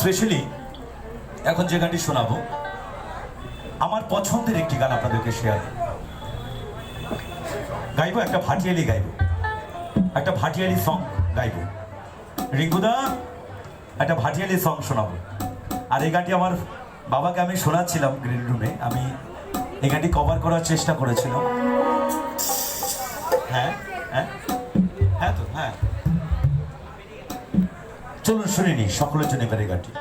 Specially এখন যে গানটি শোনাবো আমার পছন্দের একটি গান আপনাদেরকে শেয়ার গাইবো, একটা ভাটিয়ালি গাইবো, একটা ভাটিয়ালি সং গাইবো। রিঙ্কুদা একটা ভাটিয়ালি সং শোনাবো। আর এই গানটি আমার বাবাকে আমি শোনাচ্ছিলাম গ্রিন রুমে, আমি এই গানটি কভার করার চেষ্টা করেছিলাম। হ্যাঁ হ্যাঁ হ্যাঁ তো হ্যাঁ, চলুন শুনে নি সকলের জন্য এবারে গানটি।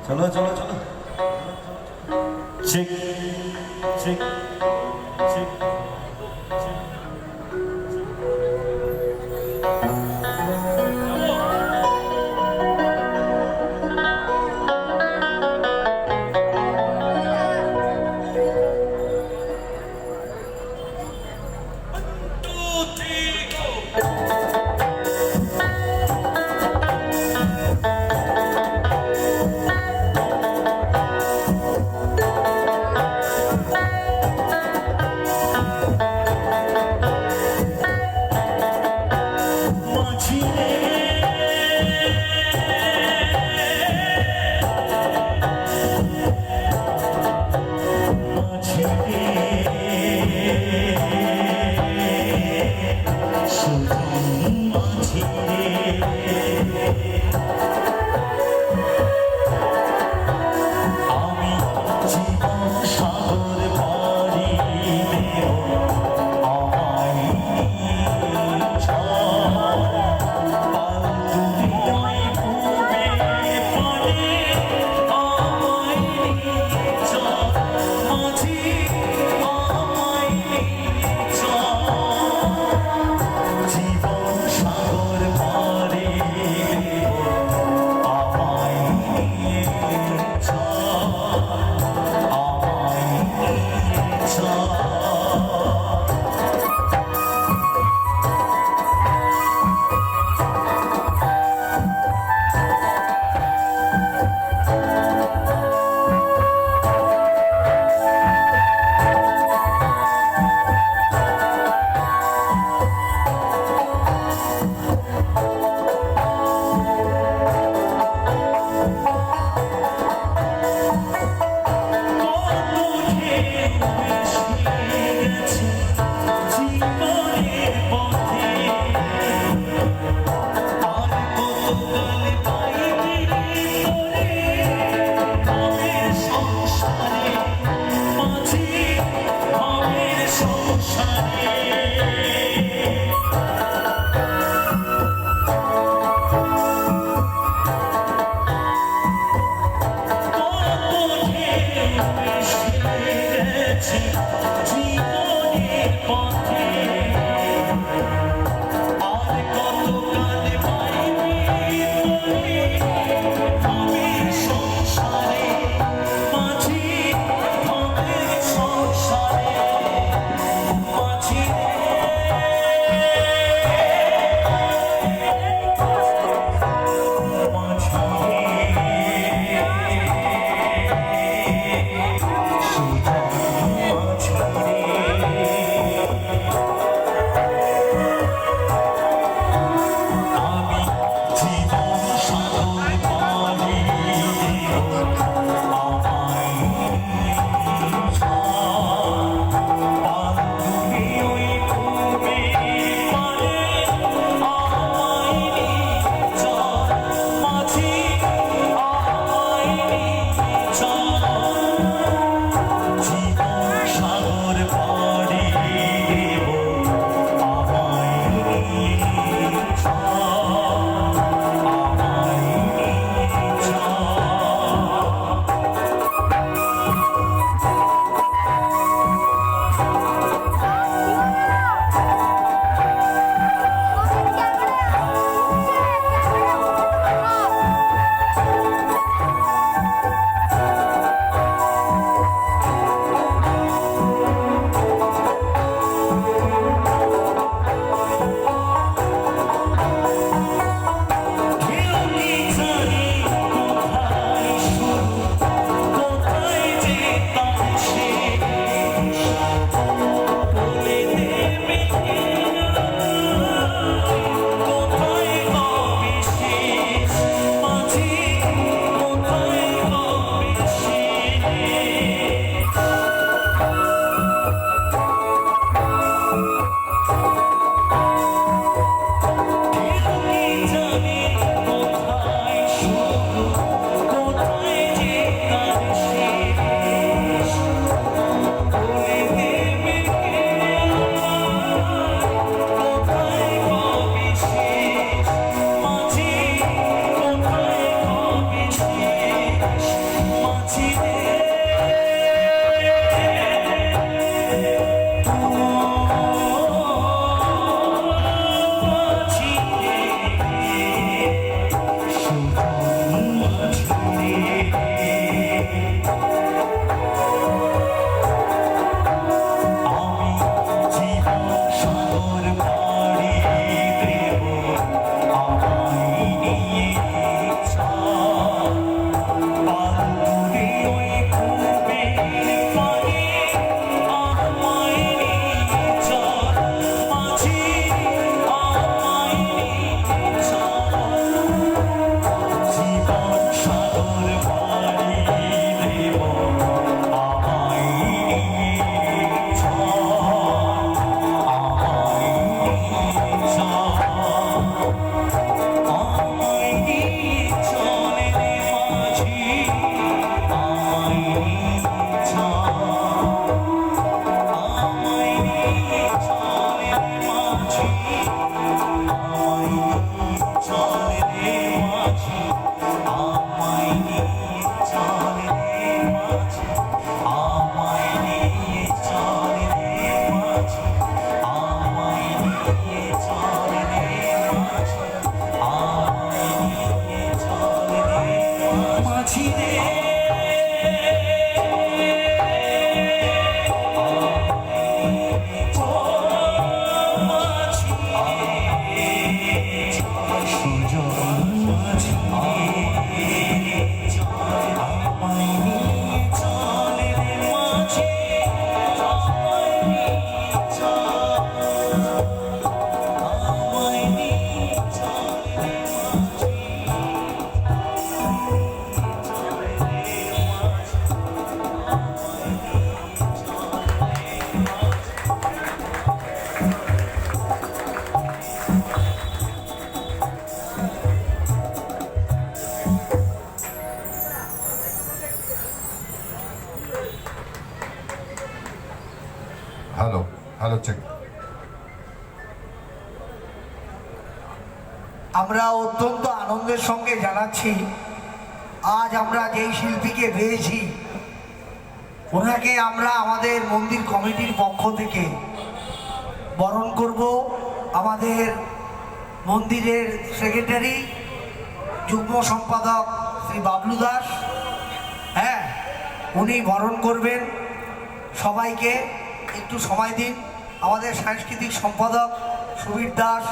चलो चलो चलो चिक चिक चिक হ্যালো হ্যালো চেক। আমরা অত্যন্ত আনন্দের সঙ্গে জানাচ্ছি আজ আমরা যেই শিল্পীকে পেয়েছি ওনাকে আমরা আমাদের মন্দির কমিটির পক্ষ থেকে বরণ করব। আমাদের মন্দিরের সেক্রেটারি যুগ্ম সম্পাদক শ্রী বাবলু দাস, হ্যাঁ, উনি বরণ করবেন। সবাইকে একটু সময় দিন। আমাদের সাংস্কৃতিক সম্পাদক সুবীর দাস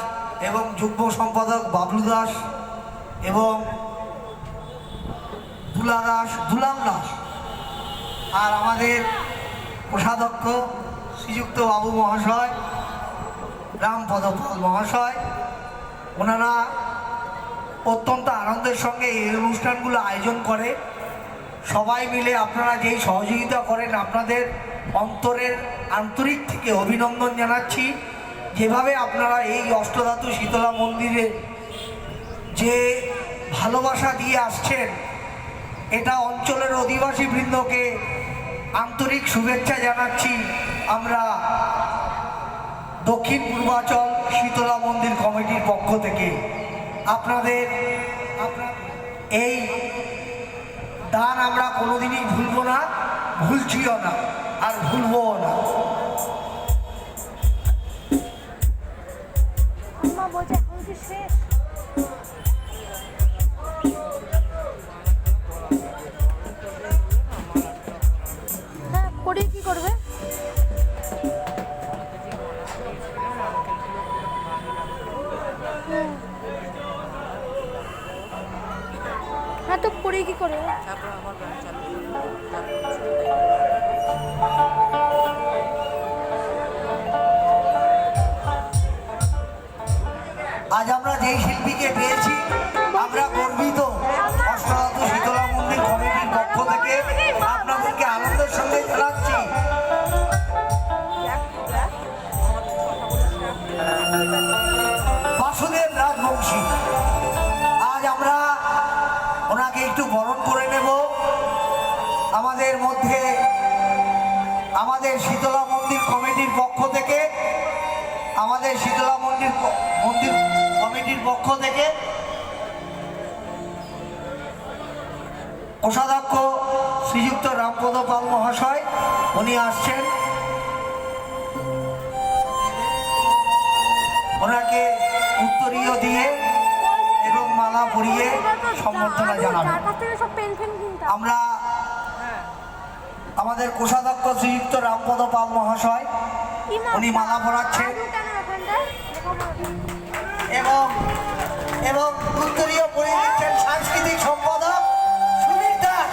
এবং যুগ্ম সম্পাদক বাবলু দাস এবং দুলাল দাস আর আমাদের কোষাধ্যক্ষ শ্রীযুক্ত বাবু মহাশয়, রামপদ পাল মহাশয়, ওনারা অত্যন্ত আনন্দের সঙ্গে এই অনুষ্ঠানগুলো আয়োজন করে। সবাই মিলে আপনারা যেই সহযোগিতা করেন আপনাদের অন্তরের আন্তরিক থেকে অভিনন্দন জানাচ্ছি। যেভাবে আপনারা এই অষ্টধাতু শীতলা মন্দিরে যে ভালোবাসা দিয়ে আসছেন, এটা অঞ্চলের অধিবাসী বৃন্দকে আন্তরিক শুভেচ্ছা জানাচ্ছি আমরা দক্ষিণ পূর্বাচল শীতলা মন্দির কমিটির পক্ষ থেকে। আপনাদের এই দান আমরা কোনোদিনই ভুলব না, ভুলছিও না আর ভুলবও না। করে কি করবে? হ্যাঁ, তো করে কি করবে? আজ আমরা যেই শিল্পীকে পেয়েছি আমরা গর্বিত। অষ্টধাতু শীতলা মন্দির কমিটির পক্ষ থেকে আপনাদেরকে আনন্দের সঙ্গে জানাচ্ছি বাসুদেব রাজবংশী। আজ আমরা ওনাকে একটু বরণ করে নেব। আমাদের মধ্যে আমাদের শীতলা মন্দির কমিটির পক্ষ থেকে আমাদের শীতলা মন্দির কমিটির পক্ষ থেকে কোষাধ্যক্ষ শ্রীযুক্ত রামপদ পাল মহাশয় উনি আসছেন। ওনাকে উত্তরীয় দিয়ে এবং মালা পরিয়ে সম্বর্ধনা জানাবেন। আমরা আমাদের কোষাধ্যক্ষ শ্রীযুক্ত রামপদ পাল মহাশয় উনি মালা পরাচ্ছেন এবং এবং উত্তরীয় পরিয়ে দিচ্ছেন সাংস্কৃতিক সম্পাদক সুবীর দাস।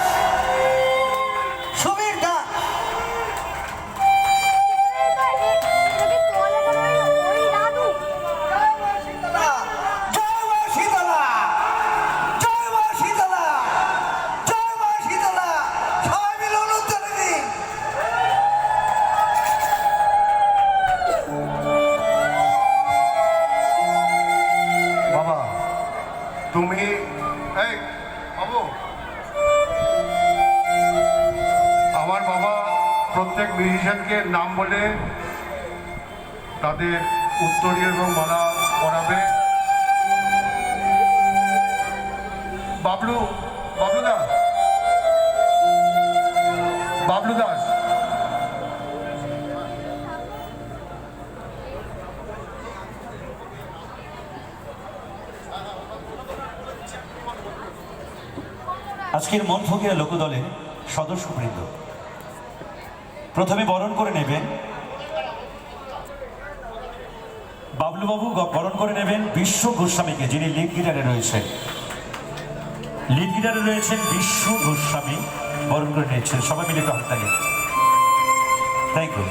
সুবীর দাস তুমি এই বাবু, আমার বাবা প্রত্যেক মিউজিশিয়ানকে নাম বলে তাদের উত্তরীয় এবং মালা পরাবে। বাবলু দাস আজকের মন ফকিরা লোকদলের সদস্যবৃন্দ প্রথমে বরণ করে নেবেন বাবলুবাবু, বরণ করে নেবেন বিশ্ব গোস্বামীকে, যিনি লিড গিটারে রয়েছেন। বিশ্ব গোস্বামী বরণ করে নিয়েছেন। সবাই মিলে একটু হাততালি। Thank you.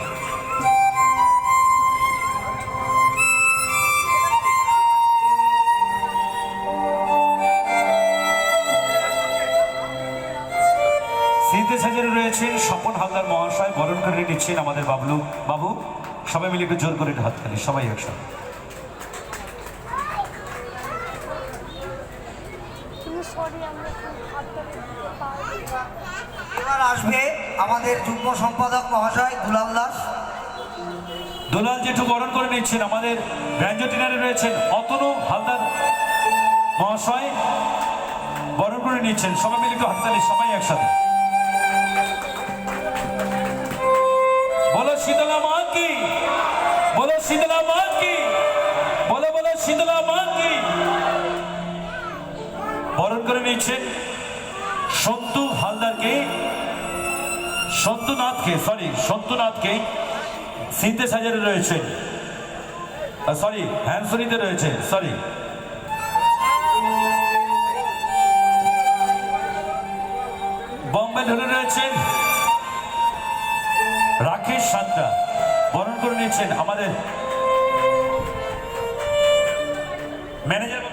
সিনথেসাইজারে রয়েছেন স্বপন হালদার মহাশয়, বরণ করে নিচ্ছেন আমাদের বাবলু বাবু। সবাই মিলে একটু জোর করে হাততালি, সবাই একসাথে। এবার আসবে আমাদের যুগ্ম সম্পাদক মহাশয় দুলাল দাস। দুলাল জেঠু বরণ করে নিচ্ছেন। আমাদের ব্যাঞ্জো টিনারে রয়েছেন অতনু হালদার মহাশয়, বরণ করে নিচ্ছেন। সবাই মিলে একটু হাততালি, সবাই একসাথে। বলো শীতলা মা কি, বলো শীতলা মা কি, বলো বলো শীতলা মা কি। বরণ করে নিচ্ছেন সন্তু হালদারকে, সন্তুনাথকে সিনথেসাইজারে রয়েছেন, সরি হ্যান্সনিতে রয়েছে, সরি। বম্বে ঢোলে রয়েছেন রাকেশ সান্তা, বরণ করে নিচ্ছেন আমাদের ম্যানেজার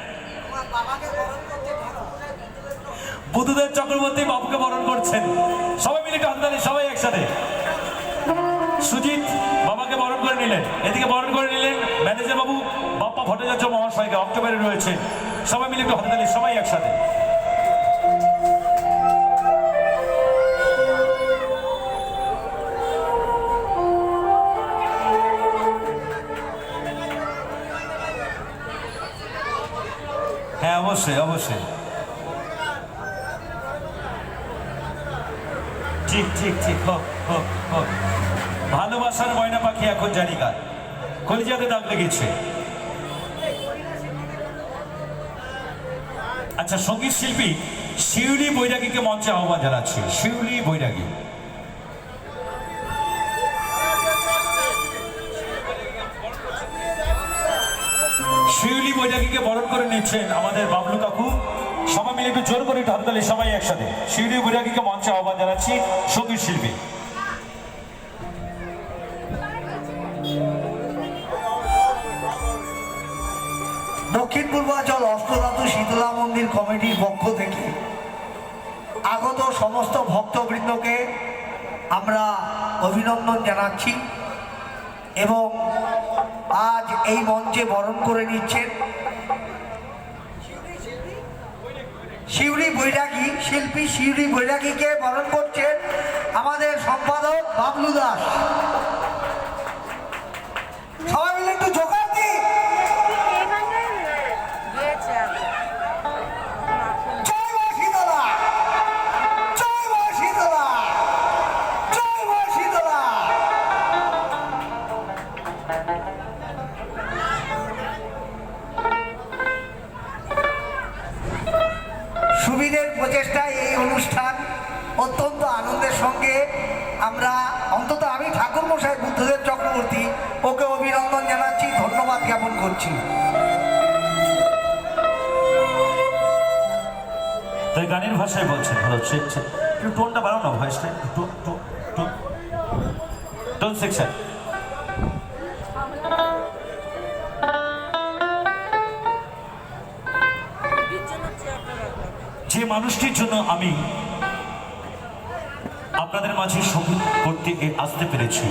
বুধুদেব চক্রবর্তী বাবুকে বরণ করছেন। সবাই মিলে হাততালি, সবাই একসাথে। সুজিত বাবাকে বরণ করে নিলেন, এদিকে বরণ করে নিলেন ম্যানেজার বাবু বাপ্পা ভট্টাচার্য মহাশয়কে, অক্টোবরে রয়েছে। সবাই মিলে একটু হাততালি, সবাই একসাথে। হ্যাঁ অবশ্যই অবশ্যই, ঠিক ঠিক ঠিক, হোক হোক হোক। ভালোবাসার ময়না পাখি এখন জানি কার, কলিজাতে দাগ লেগেছে। আচ্ছা, সঙ্গীত শিল্পী শিউলি বৈরাগীকে মঞ্চে আহ্বান জানাচ্ছি। শিউলি বৈরাগী, শিউলি বৈরাগীকে বরণ করে নিচ্ছেন আমাদের বাবলু কাকু। সবাই মিলে একটু জোর করে একটু হাততালি, সবাই একসাথে। শিউলি বৈরাগীকে মঞ্চে আহ্বান জানাচ্ছি, সঙ্গীত শিল্পী। দক্ষিণ পূর্বাঞ্চল অষ্টধাতু শীতলা মন্দির কমিটির পক্ষ থেকে আগত সমস্ত ভক্তবৃন্দকে আমরা অভিনন্দন জানাচ্ছি এবং আজ এই মঞ্চে বরণ করে নিচ্ছেন শিউলি বৈরাগী, শিল্পী শিউলি বৈরাগীকে বরণ করছেন আমাদের সম্পাদক বাবলু দাস। সবাই মিলে একটু জোগাড় দিই। জয় মা শীতলা, জয় মা শীতলা, জয় মা শীতলা। সুবিধের প্রচেষ্টায় এই অনুষ্ঠান অত্যন্ত আনন্দের সঙ্গে আমরা, অন্তত আমি ঠাকুর মশাই বুদ্ধদেব চক্রবর্তী ওকে অভিনন্দন জানাচ্ছি, ধন্যবাদ জ্ঞাপন করছি। তাই গানের ভাষায় বলছেন, ভালো একটু টোনটা বাড়াও না, ভয়েসটা একটু টোন সেকশন। যে মানুষটির জন্য আমি আপনাদের মাঝে সঙ্গীত করতে আসতে পেরেছি,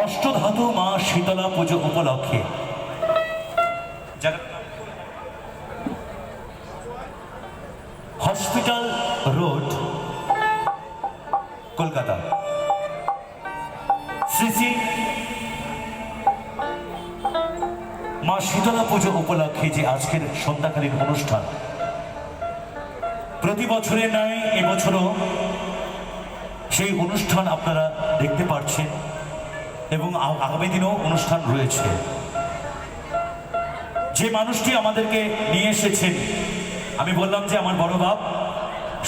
অষ্টধাতু মা শীতলা পুজো উপলক্ষে, যারা হসপিটাল রোড কলকাতা শ্রী শ্রী মা শীতলা পুজো উপলক্ষে যে আজকের সন্ধ্যাকালীন অনুষ্ঠান, প্রতি বছরের ন্যায় এবছরও সেই অনুষ্ঠান আপনারা দেখতে পাচ্ছেন এবং আগামী দিনেও অনুষ্ঠান রয়েছে। যে মানুষটি আমাদেরকে নিয়ে এসেছেন, আমি বললাম যে আমার বড় বাপ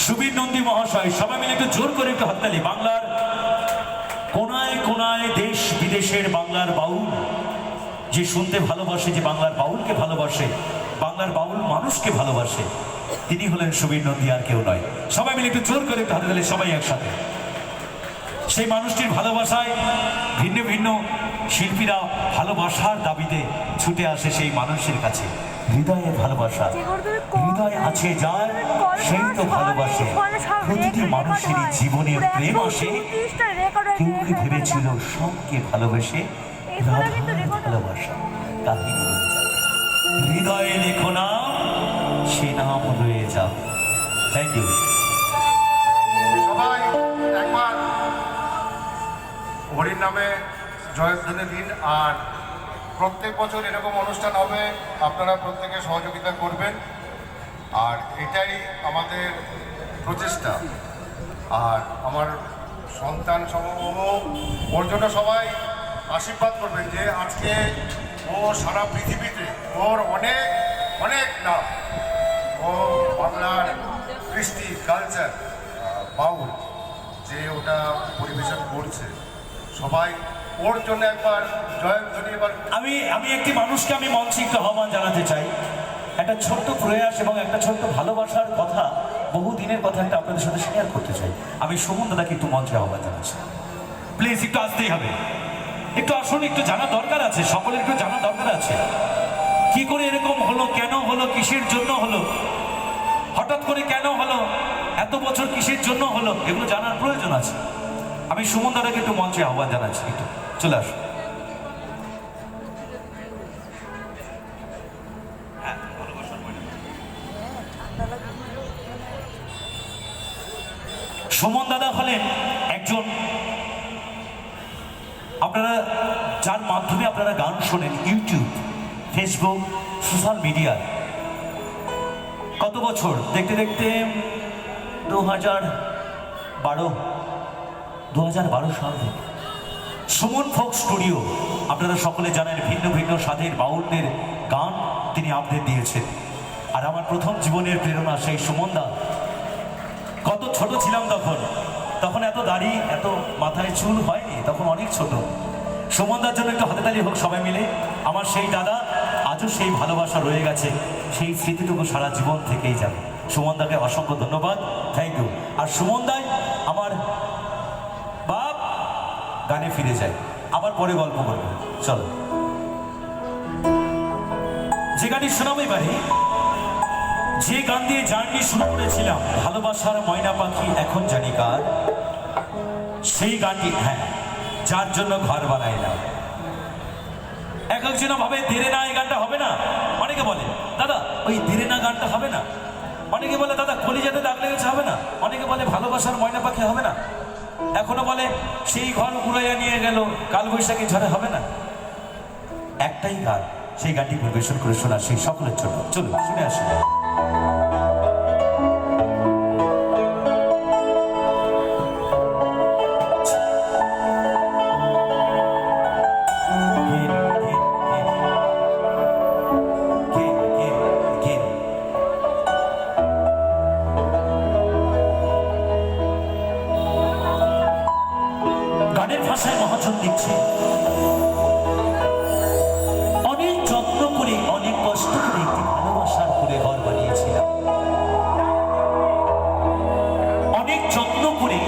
সুবীর নন্দী মহাশয়। সবাই মিলে একটু জোর করে একটু হাততালি। বাংলার কোনায় কোনায় দেশ বিদেশের বাংলার বাউল যে শুনতে ভালোবাসে, যে বাংলার বাউলকে ভালোবাসে, বাংলার বাউল মানুষকে ভালোবাসে, তিনি হলেন সুবীর নন্দী, আর কেউ নয়। সবাই মিলে একটু জোর করে একটু হাতে তালি, সবাই একসাথে। সেই মানুষটির ভালোবাসায় ভিন্ন ভিন্ন শিল্পীরা ভালোবাসার দাবিতে ছুটে আসে সেই মানুষের কাছে। হৃদয়ে ভালোবাসা, হৃদয় আছে যার সেই তো ভালোবাসে। প্রতিটি মানুষেরই জীবনে প্রেম আসে। কেউ কি ভেবেছিল সবকে ভালোবেসে ভালোবাসা কাহিনী রয়ে যাবে, হৃদয়ে লেখো নাম, সে নাম রয়ে যাবে। Thank you. সবাই একবার নামে জয়ধ্বনি দিন। আর প্রত্যেক বছর এরকম অনুষ্ঠান হবে, আপনারা প্রত্যেকে সহযোগিতা করবেন, আর এটাই আমাদের প্রচেষ্টা। আর আমার সন্তান সমূহ ওর জন্য সবাই আশীর্বাদ করবেন যে আজকে ও সারা পৃথিবীতে ওর অনেক অনেক নাম, ও বাংলার কৃষ্টি কালচার বাউল যে ওটা পরিবেশন করছে, সবাই ওর জন্য একবার জয়ধ্বনি এবার। আমি একটি মানুষকে আমি মঞ্চে একটু আহ্বান জানাতে চাই, একটা ছোট্ট প্রয়াস এবং একটা ছোট্ট ভালোবাসার কথা, বহু দিনের কথা একটা আপনাদের সাথে শেয়ার করতে চাই। আমি সুমন দাদাকে একটু মঞ্চে আহ্বান জানাচ্ছি, প্লিজ একটু আসতেই হবে, একটু আসুন, একটু জানা দরকার আছে, সকলের একটু জানা দরকার আছে কি করে এরকম হলো, কেন হলো, কিসের জন্য হলো, হঠাৎ করে কেন হলো, এত বছর কিসের জন্য হলো, এগুলো জানার প্রয়োজন আছে। আমি সুমন দাদাকে একটু মঞ্চে আহ্বান জানাচ্ছি, একটু চলে আসুন। সুমন দাদা হলেন একজন, আপনারা যার মাধ্যমে আপনারা গান শোনেন ইউটিউব, ফেসবুক, সোশ্যাল মিডিয়া। কত বছর দেখতে দেখতে 2012 সাল থেকে সুমন ফোক স্টুডিও, আপনারা সকলে জানেন ভিন্ন ভিন্ন স্বাদের বাউলদের গান তিনি আপডেট দিয়েছেন। আর আমার প্রথম জীবনের প্রেরণা সেই সুমনদা। কত ছোট ছিলাম তখন এত দাড়ি, এত মাথায় চুল হয়নি, তখন অনেক ছোট। সুমনদার জন্য একটু হাতে তালি হোক সবাই মিলে। আমার সেই দাদা আজও সেই ভালোবাসা রয়ে গেছে, সেই স্মৃতিটুকু সারা জীবন থেকেই যাবে। সুমনদাকে অসংখ্য ধন্যবাদ, থ্যাংক ইউ। আর সুমনদাই আমার বাপ। গানে ফিরে যাই, আবার পরে গল্প করবো, চলো। যে গানটি শোনাবো এবারে, যে গান দিয়ে জার্নি শুরু করেছিলাম, ভালোবাসার ময়না পাখি এখন জানি কার, সেই গানটি, হ্যাঁ, যার জন্য ঘর বানাই না। এক একজন ভাবে দেরে না এই গানটা হবে না, অনেকে বলে দাদা ওই দেরে না গানটা হবে না, অনেকে বলে দাদা কলিজাতে দাগ লেগেছে হবে না, অনেকে বলে ভালোবাসার ময়না পাখি হবে না, এখনো বলে সেই ঘর উড়াইয়া নিয়ে গেল কাল বৈশাখী ঝড়ে হবে না। একটাই গান, সেই গানটি পরিবেশন করে শোনা সেই সকলের জন্য, চলুন শুনে আসি। গানের ভাষায় মহাজন লিখছে, অনেক যত্ন করে অনেক কষ্ট করে একটি ভালোবাসার করে ঘর বানিয়েছিলাম, অনেক যত্ন করে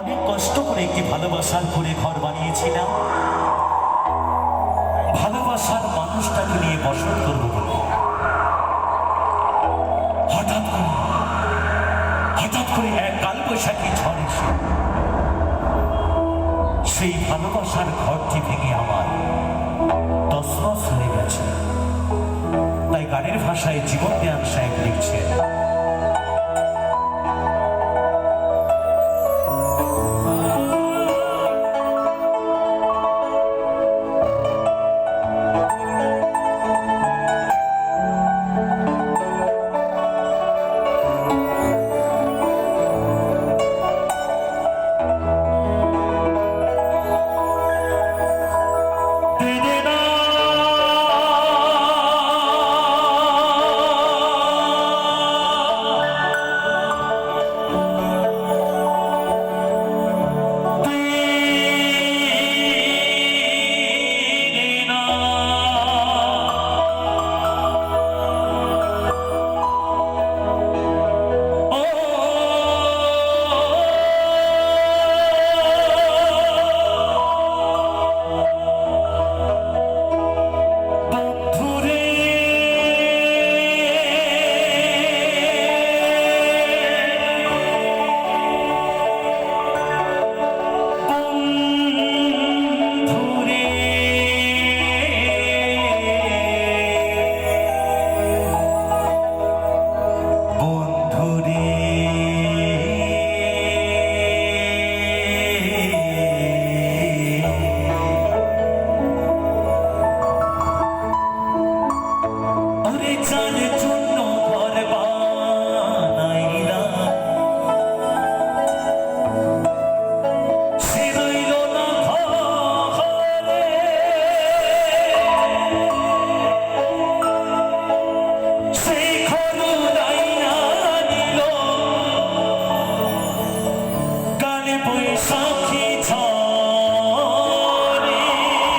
অনেক কষ্ট করে একটি ভালোবাসার করে ঘর বানিয়েছিলাম, ভালোবাসার মানুষটাকে নিয়ে বসত করবো বলে। হঠাৎ করে এক কালবৈশাখী ঝড় এসে সেই ভালোবাসার ঘরটি ভেঙে আমার তছনছ হয়ে গেছে। তাই গানের ভাষায় জীবন দেয়ান সাহেব লিখছেন, পয়সা